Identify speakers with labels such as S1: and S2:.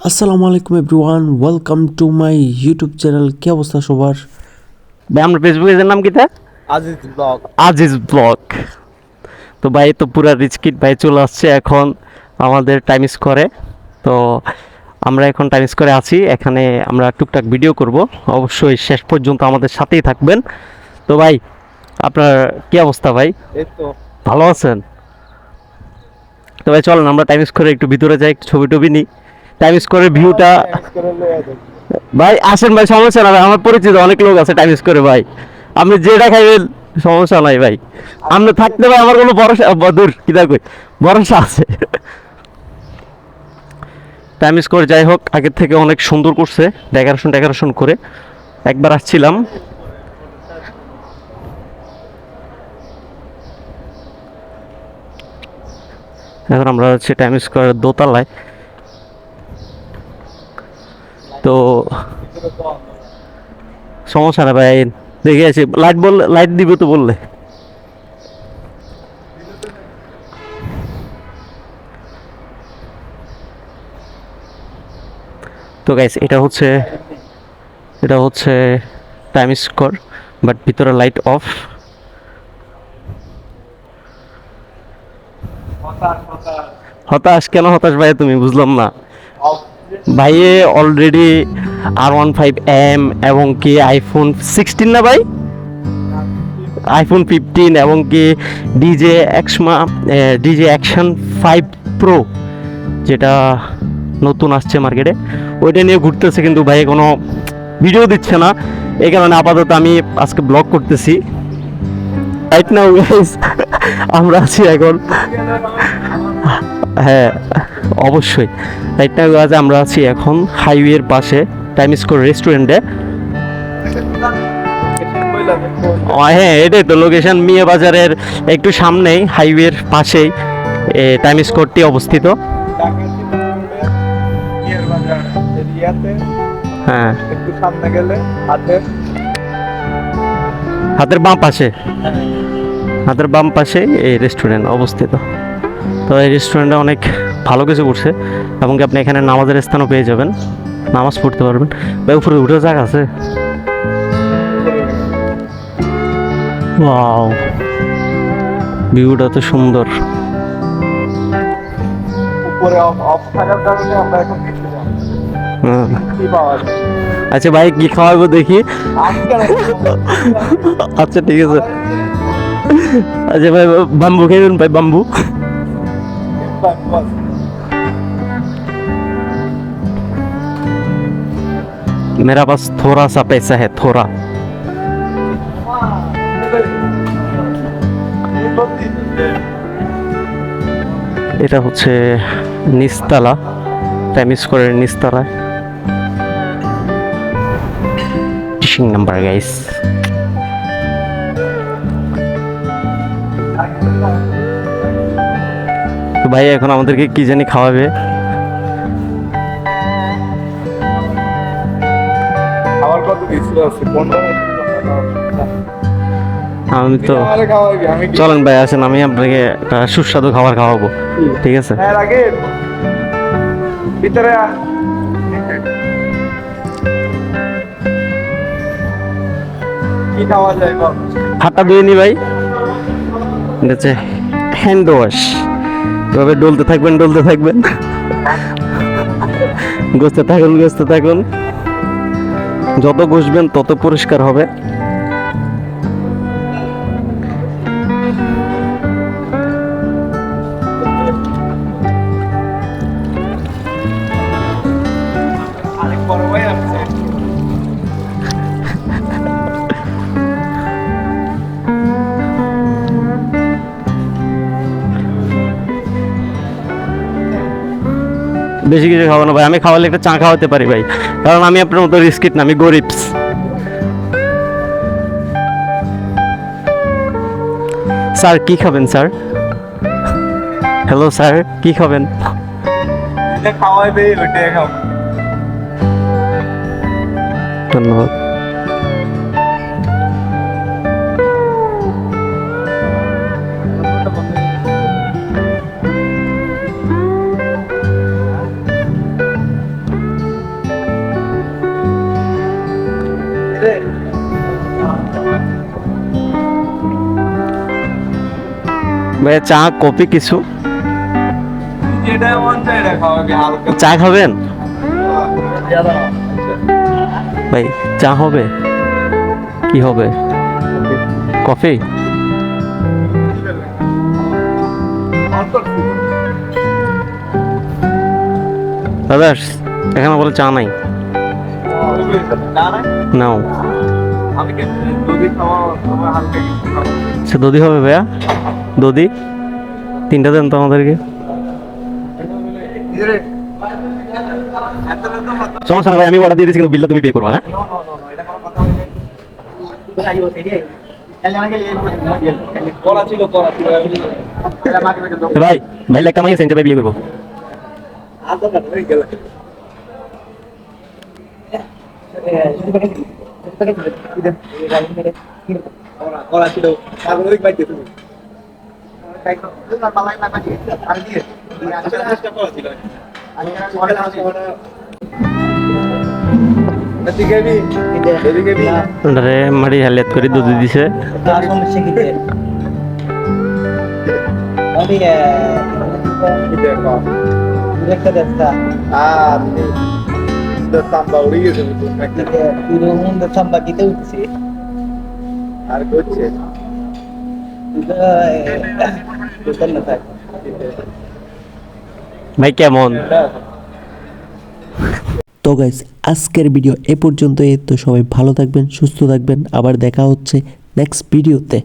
S1: আসসালামু আলাইকুম everyone, welcome to my YouTube channel. কি অবস্থা সবার?
S2: ভাই আমরা ফেসবুক পেজের নাম কিটা?
S3: আজিজ ব্লগ।
S2: আজিজ ব্লগ। তো ভাই তো পুরা রিচ কিড ভাই চলে আসছে এখন আমাদের টাইম স্কোয়ারে। তো আমরা এখন টাইম স্কোয়ারে আছি, এখানে আমরা টুকটাক ভিডিও করব। অবশ্যই শেষ পর্যন্ত আমাদের সাথেই থাকবেন। তো ভাই আপনার কি অবস্থা ভাই?
S3: এই তো
S2: ভালো আছেন? তো ভাই চলেন আমরা টাইম স্কোয়ারে একটু ভিতরে যাই, একটু ছবি টবি নিই। টাইম স্কোয়ারের ভিউটা ভাই আসেন ভাই, সমস্যা না ভাই, আমার পরিচিত অনেক লোক আছে টাইম স্কোয়ারে ভাই, আপনি যেটা খাইবেন সমস্যা নাই ভাই। আপনি থাকতে ভাই আমার কোনো ভরসা দূর কি থাকবে, ভরসা আছে। টাইম স্কোয়ার যাই হোক আগের থেকে অনেক সুন্দর করছে, ডেকোরেশন করে। একবার আসছিলাম, এখন আমরা হচ্ছে টাইম স্কোয়ারের দোতলায়। তো সমস্যা না ভাই, দেখে আছি লাইট বললে লাইট দিবে তো বললে। তো গাইস এটা হচ্ছে টাইম স্কোয়ার, বাট ভিতরে লাইট অফ। হতাশ কেন হতাশ ভাই তুমি, বুঝলাম না ভাইয়ে। অলরেডি R15M এবং কি আইফোন 16 না ভাই, আইফোন 15 এবং কি ডিজে অ্যাকশন 5 প্রো, যেটা নতুন আসছে মার্কেটে, ওইটা নিয়ে ঘুরতেছে, কিন্তু ভাই কোনো ভিডিও দিচ্ছে না। এই কারণে আপাতত আমি আজকে ব্লগ করতেছি। রাইট নাও গাইস আমরা আছি এখন, হ্যাঁ অবশ্যই রাইট নাও গাইস আমরা আছি এখন হাইওয়ের পাশে টাইম স্কোয়ার রেস্টুরেন্টে। হ্যাঁ এটাই তো লোকেশন, মিয়া বাজারের একটু সামনেই হাইওয়ের পাশেই টাইম স্কোয়ারটি অবস্থিত। হ্যাঁ
S3: একটু সামনে গেলে
S2: হাতের বাম পাশে এই রেস্টুরেন্ট অবস্থিত। তো এই রেস্টুরেন্টে অনেক ভালো কিছু করছে, এবং কি আপনি এখানে নামাজের স্থানও পেয়ে যাবেন, নামাজ পড়তে পারবেন। ভাই উপরে উঠে জায়গা আছে, ওয়াও ভিউটা তো সুন্দর।
S3: উপরে অফ থাকার কারণে আমরা এখন নিচে যাব।
S2: হ্যাঁ।
S3: কি পাওয়া যায়?
S2: আচ্ছা ভাই কি খাওয়াবো দেখি।
S3: আজকে
S2: আচ্ছা ঠিক আছে। আচ্ছা ভাই বাম্বু খাইবেন ভাই, বাম্বু। मेरा पास थोड़ा सा पैसा है, थोड़ा। এটা হচ্ছে নিস্তালা, টাইম স্কোয়ারের নিস্তালায় টিশিং নাম্বার গাইস। তো ভাই এখন আমাদেরকে কি জানি খাওয়াবে।
S3: আমার কত কিছু আছে 15
S2: আমি তো চলেন ভাই আসেন, আমি আপনাকে একটা সুস্বাদু খাবার খাওয়াবো, ঠিক আছে?
S3: এর আগে ভিতরে কি খাওয়া যায় বল?
S2: হাতটা ধুয়ে নি ভাই, এটা হচ্ছে হ্যান্ড ওয়াশ। এভাবে ডলতে থাকবেন ঘষতে থাকুন, যত ঘষবেন তত পরিষ্কার হবে।
S3: আরেক বড় ভাই আছে।
S2: বেশি কিছু খাবো না ভাই, আমি খাওয়ালে একটা চা খাওয়াতে পারি ভাই, কারণ আমি আপনার মতো রিস্কিট না, আমি গরিব। স্যার কি খাবেন স্যার? হ্যালো স্যার কি খাবেন?
S3: এটা খাওয়াইবে ওইটাই খাও।
S2: ধন্যবাদ। ভাইয়া চা কফি কিছু
S3: যেটা মন চায় এটা খাওয়াবি হালকা
S2: চা খাবেন ভাই চা হবে কি হবে কফি দাদা এখানে বলে চা নাই
S3: না না
S2: নাও
S3: আমি কিন্তু যদি খাওয়া তোমার হালকা কিছু খাবো
S2: আচ্ছা দধি হবে ভাইয়া দধি 3টা দেন তো আমাদেরকে
S3: ইরে এত তো
S2: সমস্যা না ভাই আমি অর্ডার দিয়ে দিয়েছি কিন্তু বিলটা তুমি পে করবা হ্যাঁ
S3: এটা কোনো কথা করা ছিল
S2: ভাই ভাই লেখা মাইয়ে সেন্টারে বিয়ে করবো
S3: করা ছিল তারপরে ওই বাইতে তুমি
S2: রে মারি হালিয়াত করে দুধ দিছে
S3: আর করছে
S2: ভাই কেমন
S1: তো গাইস আজকের ভিডিও এ পর্যন্তই। তো সবাই ভালো থাকবেন, সুস্থ থাকবেন, আবার দেখা হচ্ছে নেক্সট ভিডিওতে।